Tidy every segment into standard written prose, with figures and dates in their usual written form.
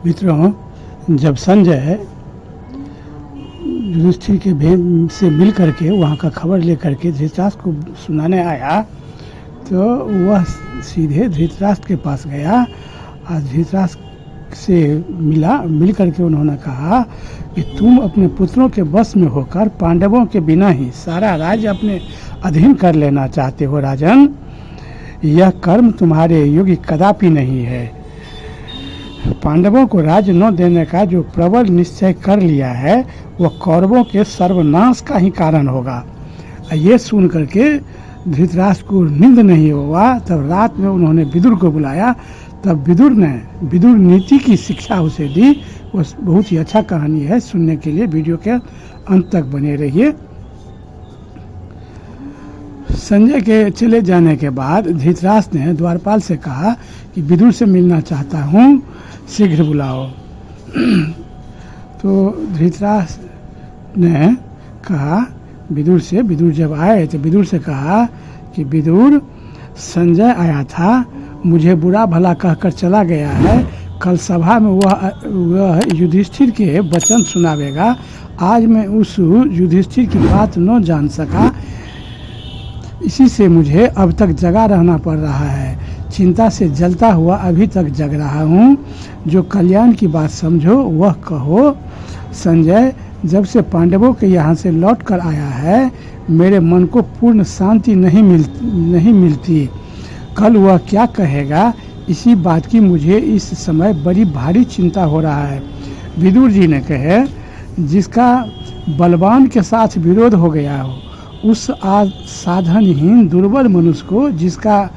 मित्रों, जब संजय युधिष्ठिर के भेद से मिल करके वहाँ का खबर लेकर के धृतराष्ट्र को सुनाने आया तो वह सीधे धृतराष्ट्र के पास गया और धृतराष्ट्र से मिल करके उन्होंने कहा कि तुम अपने पुत्रों के वश में होकर पांडवों के बिना ही सारा राज्य अपने अधीन कर लेना चाहते हो राजन। यह कर्म तुम्हारे योग्य कदापि नहीं है। पांडवों को राज्य न देने का जो प्रबल निश्चय कर लिया है वह कौरवों के सर्वनाश का ही कारण होगा। ये सुन करके धृतराष्ट्र को नींद नहीं हुआ। तब रात में उन्होंने विदुर को बुलाया। तब विदुर ने विदुर नीति की शिक्षा उसे दी। वो बहुत ही अच्छा कहानी है, सुनने के लिए वीडियो के अंत तक बने रहिए। संजय के चले जाने के बाद धृतराष्ट्र ने द्वारपाल से कहा कि विदुर से मिलना चाहता हूँ, शीघ्र बुलाओ। तो धृतराष्ट्र ने कहा विदुर से, विदुर जब आए तो विदुर से कहा कि विदुर, संजय आया था, मुझे बुरा भला कहकर चला गया है। कल सभा में वह युधिष्ठिर के वचन सुनावेगा। आज मैं उस युधिष्ठिर की बात न जान सका, इसी से मुझे अब तक जगा रहना पड़ रहा है। चिंता से जलता हुआ अभी तक जग रहा हूँ। जो कल्याण की बात समझो वह कहो। संजय जब से पांडवों के यहाँ से लौट कर आया है मेरे मन को पूर्ण शांति नहीं मिलती। कल वह क्या कहेगा, इसी बात की मुझे इस समय बड़ी भारी चिंता हो रहा है। विदुर जी ने कहे, जिसका बलवान के साथ विरोध हो गया हो, उस साधनहीन दुर्बल मनुष्य को जिसका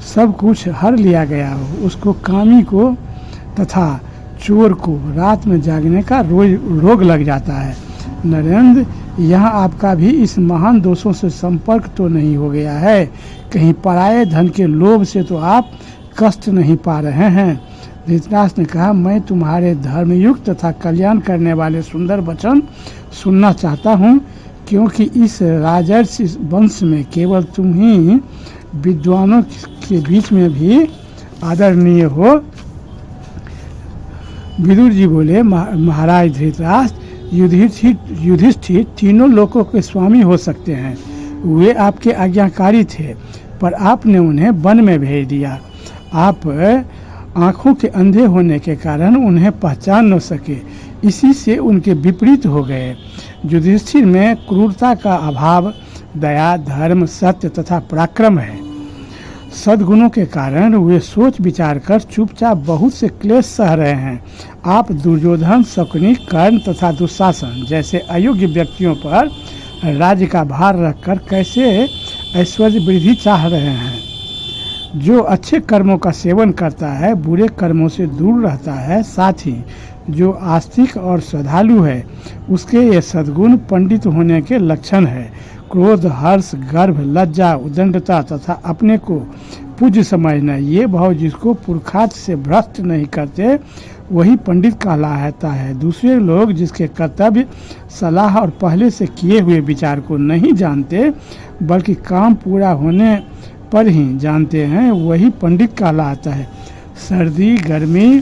सब कुछ हर लिया गया हो, उसको कामी को तथा चोर को रात में जागने का रोग लग जाता है। नरेंद्र, यहाँ आपका भी इस महान दोषों से संपर्क तो नहीं हो गया है? कहीं पराये धन के लोभ से तो आप कष्ट नहीं पा रहे हैं? धृतराष्ट्र ने कहा, मैं तुम्हारे धर्मयुक्त तथा कल्याण करने वाले सुंदर वचन सुनना चाहता हूँ, क्योंकि इस राजर्षि वंश में केवल तुम ही विद्वानों के बीच में भी आदरणीय हो। विदुर जी बोले, महाराज धृतराष्ट्र, युधिष्ठिर तीनों लोकों के स्वामी हो सकते हैं। वे आपके आज्ञाकारी थे, पर आपने उन्हें वन में भेज दिया। आप आँखों के अंधे होने के कारण उन्हें पहचान न सके, इसी से उनके विपरीत हो गए। युधिष्ठिर में क्रूरता का अभाव, दया, धर्म, सत्य तथा पराक्रम है। सद्गुणों के कारण वे सोच विचार कर चुपचाप बहुत से क्लेश सह रहे हैं। आप दुर्योधन, शकुनी, कर्ण तथा दुशासन जैसे अयोग्य व्यक्तियों पर राज्य का भार रखकर कैसे ऐश्वर्य वृद्धि चाह रहे हैं? जो अच्छे कर्मों का सेवन करता है बुरे कर्मों से दूर रहता है। साथ ही जो आस्तिक और श्रद्धालु है उसके ये सद्गुण पंडित होने के लक्षण है। क्रोध, हर्ष, गर्व, लज्जा, उदंडता तथा अपने को पूज्य समझना, ये भाव जिसको पुरुषार्थ से भ्रष्ट नहीं करते वही पंडित कहलाता है। दूसरे लोग जिसके कर्तव्य, सलाह और पहले से किए हुए विचार को नहीं जानते बल्कि काम पूरा होने पर ही जानते हैं, वही पंडित कहलाता है। सर्दी, गर्मी,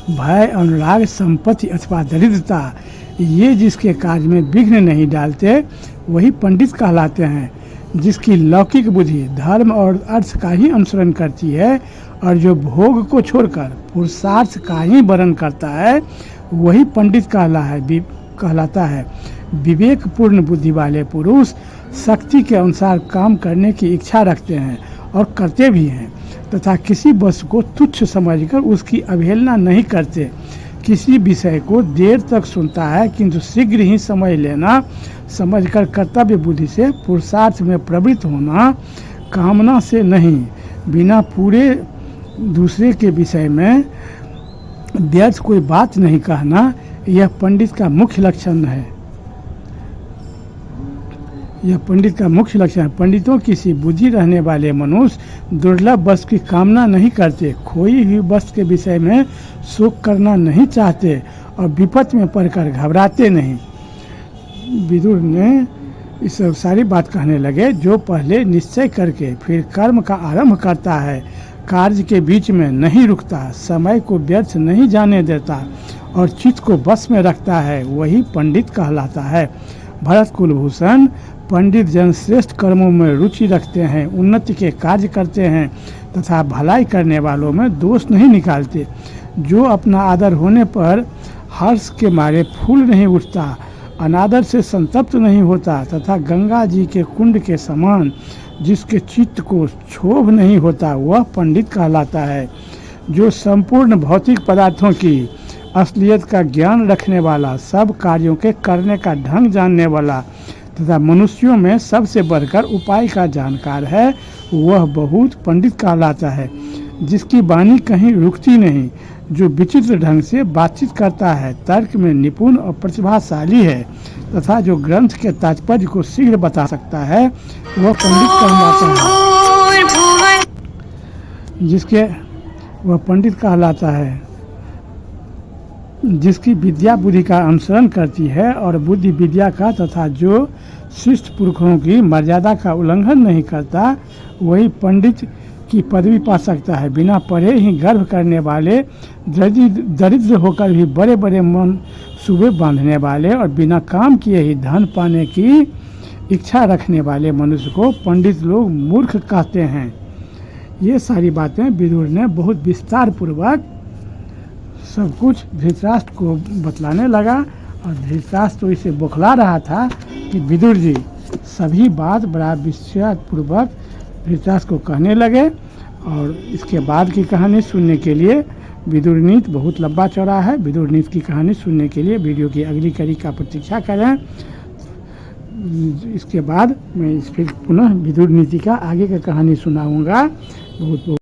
भय, अनुराग, संपत्ति अथवा दरिद्रता, ये जिसके कार्य में विघ्न नहीं डालते वही पंडित कहलाते हैं। जिसकी लौकिक बुद्धि धर्म और अर्थ का ही अनुसरण करती है और जो भोग को छोड़कर पुरुषार्थ का ही वर्ण करता है वही पंडित कहलाता है। विवेकपूर्ण बुद्धि वाले पुरुष शक्ति के अनुसार काम करने की इच्छा रखते हैं और करते भी हैं तथा किसी वस्तु को तुच्छ समझकर उसकी अवहेलना नहीं करते। किसी विषय को देर तक सुनता है किंतु शीघ्र ही समझकर कर्तव्य बुद्धि से पुरुषार्थ में प्रवृत्त होना, कामना से नहीं, बिना पूरे दूसरे के विषय में व्यर्थ कोई बात नहीं कहना, यह पंडित का मुख्य लक्षण है। पंडितों की सी बुद्धि रहने वाले मनुष्य दुर्लभ वस्तु की कामना नहीं करते, खोई हुई वस्तु के विषय में शोक करना नहीं चाहते और विपत्ति में पड़कर घबराते नहीं। विदुर ने इस सारी बात कहने लगे, जो पहले निश्चय करके फिर कर्म का आरंभ करता है कार्य के बीच में नहीं रुकता, समय को व्यर्थ नहीं जाने देता और चित्त को बस में रखता है, वही पंडित कहलाता है। भरत कुलभूषण पंडित जन श्रेष्ठ कर्मों में रुचि रखते हैं, उन्नति के कार्य करते हैं तथा भलाई करने वालों में दोष नहीं निकालते। जो अपना आदर होने पर हर्ष के मारे फूल नहीं उठता, अनादर से संतप्त नहीं होता तथा गंगा जी के कुंड के समान जिसके चित्त को क्षोभ नहीं होता, वह पंडित कहलाता है। जो संपूर्ण भौतिक पदार्थों की असलियत का ज्ञान रखने वाला, सब कार्यों के करने का ढंग जानने वाला तथा मनुष्यों में सबसे बढ़कर उपाय का जानकार है, वह बहुत पंडित कहलाता है। जिसकी वाणी कहीं रुकती नहीं, जो विचित्र ढंग से बातचीत करता है, तर्क में निपुण और प्रतिभाशाली है तथा जो ग्रंथ के तात्पर्य को शीघ्र बता सकता है, वह पंडित कहलाता है। वह पंडित कहलाता है जिसकी विद्या बुद्धि का अनुसरण करती है और बुद्धि विद्या का तथा जो शिष्ट पुरखों की मर्यादा का उल्लंघन नहीं करता, वही पंडित की पदवी पा सकता है। बिना पढ़े ही गर्व करने वाले, दरिद्र होकर भी बड़े बड़े मनसूबे बांधने वाले और बिना काम किए ही धन पाने की इच्छा रखने वाले मनुष्य को पंडित लोग मूर्ख कहते हैं। ये सारी बातें विदुर ने बहुत विस्तार पूर्वक सब कुछ धृतराष्ट्र को बतलाने लगा और धृतराष्ट्र तो इसे बौखला रहा था कि विदुर जी सभी बात बड़ा विस्तार पूर्वक धृतराष्ट्र को कहने लगे। और इसके बाद की कहानी सुनने के लिए विदुर नीति बहुत लंबा चौड़ा है। विदुर नीति की कहानी सुनने के लिए वीडियो की अगली कड़ी का प्रतीक्षा करें। इसके बाद मैं फिर पुनः विदुर नीति का आगे का कहानी सुनाऊंगा। बहुत बहुत